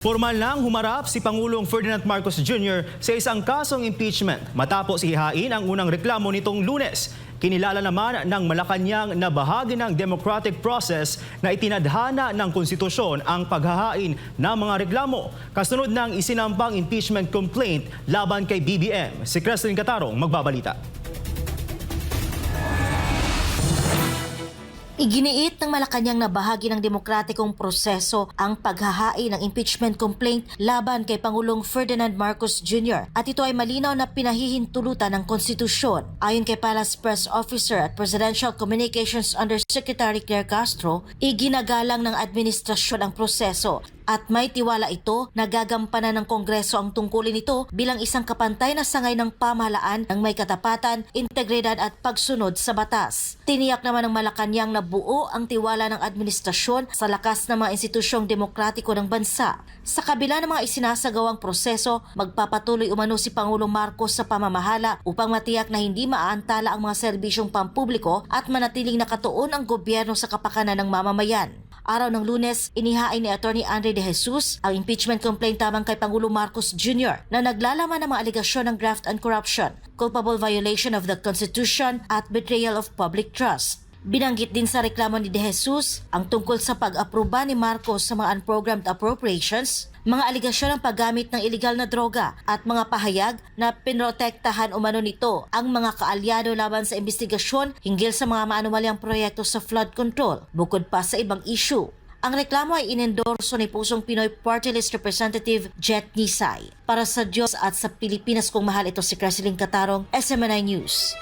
Formal nang humarap si Pangulong Ferdinand Marcos Jr. sa isang kasong impeachment matapos ihain ang unang reklamo nitong Lunes. Kinilala naman ng Malacanang na bahagi ng democratic process na itinadhana ng konstitusyon ang paghahain ng mga reklamo. Kasunod ng isinampang impeachment complaint laban kay BBM. Si Creslin Catarong magbabalita. Iginiit ng Malacanang na bahagi ng demokratikong proseso ang paghahain ng impeachment complaint laban kay Pangulong Ferdinand Marcos Jr. At ito ay malinaw na pinahihintulutan ng konstitusyon. Ayon kay Palace Press Officer at Presidential Communications Undersecretary Claire Castro, iginagalang ng administrasyon ang proseso at may tiwala ito na gagampanan ng Kongreso ang tungkulin nito bilang isang kapantay na sangay ng pamahalaan ng may katapatan, integridad at pagsunod sa batas. Tiniyak naman ng Malacanang na buo ang tiwala ng administrasyon sa lakas ng mga institusyong demokratiko ng bansa. Sa kabila ng mga isinasagawang proseso, magpapatuloy umano si Pangulong Marcos sa pamamahala upang matiyak na hindi maaantala ang mga serbisyong pampubliko at manatiling nakatuon ang gobyerno sa kapakanan ng mamamayan. Araw ng Lunes, inihain ni Atty. Andre De Jesus ang impeachment complaint tabang kay Pangulong Marcos Jr. na naglalaman ng mga alegasyon ng graft and corruption, culpable violation of the Constitution at betrayal of public trust. Binanggit din sa reklamo ni De Jesus ang tungkol sa pag-aproba ni Marcos sa mga unprogrammed appropriations, mga aligasyon ng paggamit ng iligal na droga at mga pahayag na pinrotektahan umano nito ang mga kaalyado laban sa investigasyon hinggil sa mga maanumalyang proyekto sa flood control, bukod pa sa ibang issue. Ang reklamo ay inendorso ni Pusong Pinoy Party List Representative Jet Nisay. Para sa Diyos at sa Pilipinas kung mahal, ito si Creslin Catarong, SMNI News.